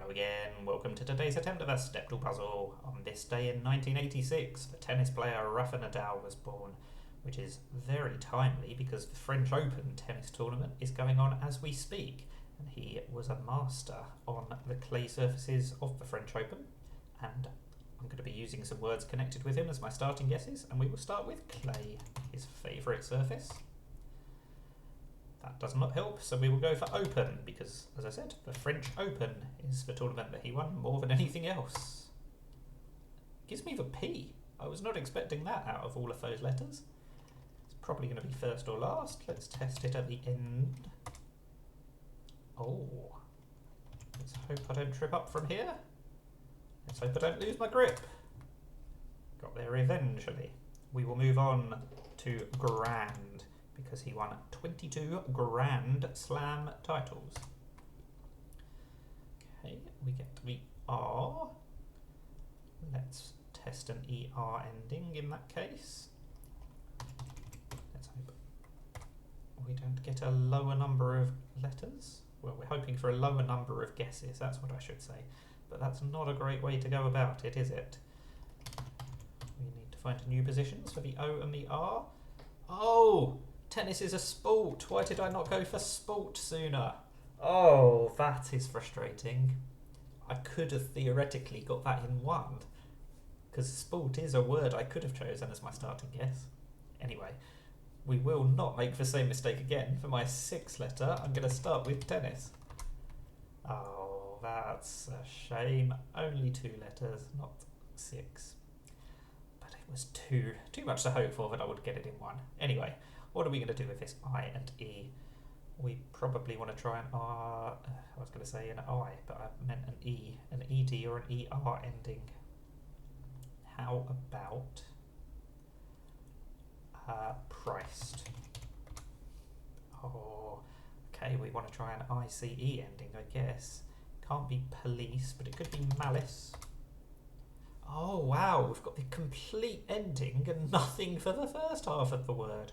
Hello again, welcome to today's attempt of a Stepdle puzzle. On this day in 1986, the tennis player Rafael Nadal was born, which is very timely because the French Open tennis tournament is going on as we speak, and he was a master on the clay surfaces of the French Open, and I'm going to be using some words connected with him as my starting guesses, and we will start with clay, his favourite surface. That does not help, so we will go for Open, because, as I said, the French Open is the tournament that he won more than anything else. Gives me the P. I was not expecting that out of all of those letters. It's probably going to be first or last. Let's test it at the end. Oh. Let's hope I don't trip up from here. Let's hope I don't lose my grip. Got there eventually. We will move on to Grand, because he won 22 Grand Slam titles. Okay, we get to the R. Let's test an ER ending in that case. Let's hope we don't get a lower number of letters. Well, we're hoping for a lower number of guesses, that's what I should say. But that's not a great way to go about it, is it? We need to find new positions for the O and the R. Oh! Tennis is a sport. Why did I not go for sport sooner? Oh, that is frustrating. I could have theoretically got that in one, because sport is a word I could have chosen as my starting guess. Anyway, we will not make the same mistake again. For my sixth letter, I'm going to start with tennis. Oh, that's a shame. Only 2 letters, not 6. But it was too much to hope for that I would get it in 1. Anyway. What are we going to do with this I and E? We probably want to try an R, I was going to say an I, but I meant an E, an ED or an ER ending. How about priced? Oh, okay, we want to try an ICE ending, I guess. Can't be police, but it could be malice. Oh wow, we've got the complete ending and nothing for the first half of the word.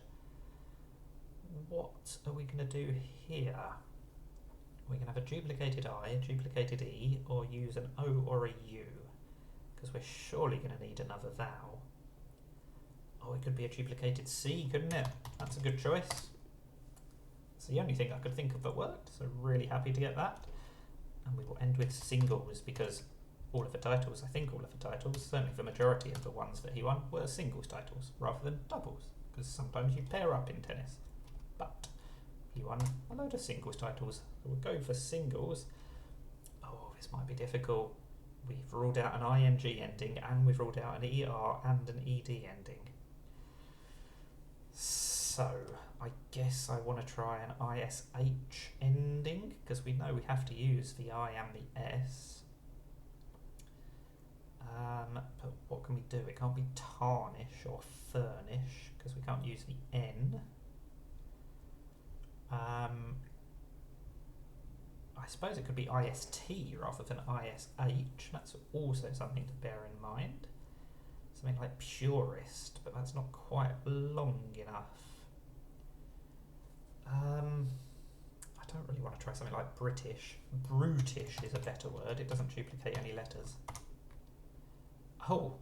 What are we going to do here? We can have a duplicated I, a duplicated E, or use an O or a U, because we're surely going to need another vowel. Oh, it could be a duplicated C, couldn't it? That's a good choice. It's the only thing I could think of that worked, so really happy to get that. And we will end with singles, because all of the titles, I think all of the titles, certainly the majority of the ones that he won, were singles titles, rather than doubles, because sometimes you pair up in tennis. But he won a load of singles titles, so we'll go for singles. Oh, this might be difficult. We've ruled out an ING ending, and we've ruled out an ER and an ED ending. So, I guess I want to try an ISH ending, because we know we have to use the I and the S. But what can we do? It can't be tarnish or furnish, because we can't use the N. I suppose it could be IST rather than ISH. That's also something to bear in mind. Something like purist, but that's not quite long enough. I don't really want to try something like British. Brutish is a better word. It doesn't duplicate any letters. Oh,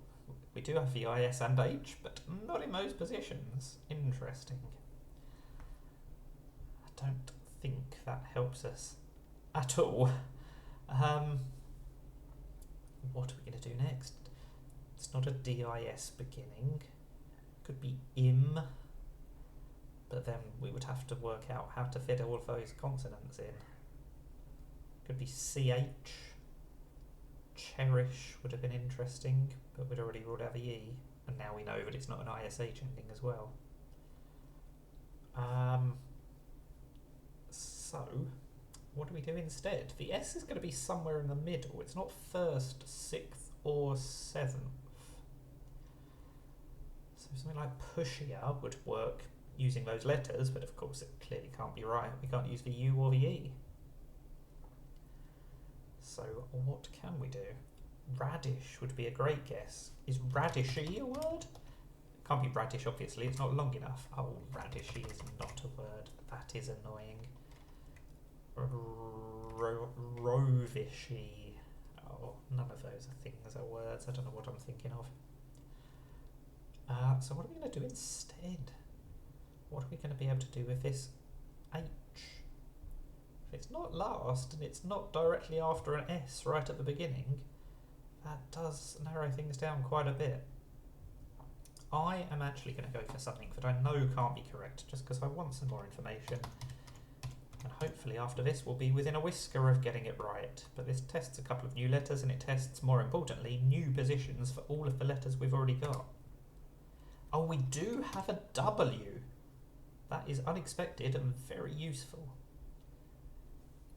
we do have the IS and H, but not in those positions. Interesting. I don't think that helps us at all. What are we going to do next? It's not a DIS beginning. Could be IM, but then we would have to work out how to fit all of those consonants in. Could be CH. Cherish would have been interesting, but we'd already ruled out the E, and now we know that it's not an ISH ending as well. So, what do we do instead? The S is going to be somewhere in the middle. It's not 1st, 6th, or 7th. So something like pushier would work using those letters, but of course it clearly can't be right. We can't use the U or the E. So what can we do? Radish would be a great guess. Is radishy a word? It can't be radish, obviously. It's not long enough. Oh, radishy is not a word. That is annoying. Rovishy. Oh, none of those are things or words. I don't know what I'm thinking of. So what are we going to do instead? What are we going to be able to do with this H? If it's not last and it's not directly after an S right at the beginning, that does narrow things down quite a bit. I am actually going to go for something that I know can't be correct, just because I want some more information. And hopefully after this we'll be within a whisker of getting it right. But this tests a couple of new letters, and it tests, more importantly, new positions for all of the letters we've already got. Oh, we do have a W. That is unexpected and very useful.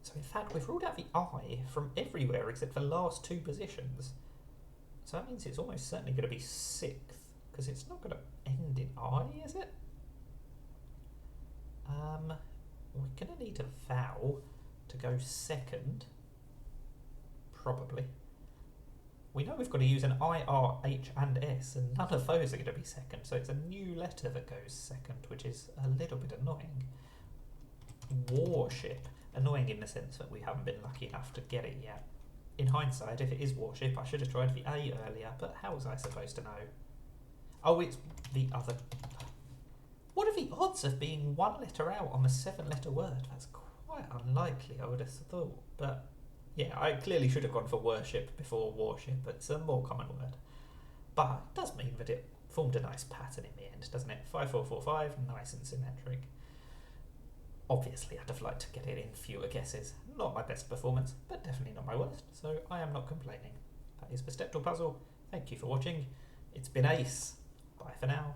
So in fact we've ruled out the I from everywhere except for the last two positions. So that means it's almost certainly going to be 6th, because it's not going to end in I, is it? We're going to need a vowel to go second, probably. We know we've got to use an I, R, H and S, and none of those are going to be second, so it's a new letter that goes second, which is a little bit annoying. Warship. Annoying in the sense that we haven't been lucky enough to get it yet. In hindsight, if it is warship, I should have tried the A earlier, but how was I supposed to know? Oh, it's the other. What are the odds of being one letter out on a 7-letter word? That's quite unlikely, I would have thought. But yeah, I clearly should have gone for worship before warship. It's a more common word. But it does mean that it formed a nice pattern in the end, doesn't it? 5, 4, 4, 5, nice and symmetric. Obviously, I'd have liked to get it in fewer guesses. Not my best performance, but definitely not my worst, so I am not complaining. That is the Stepdle puzzle. Thank you for watching. It's been ace. Bye for now.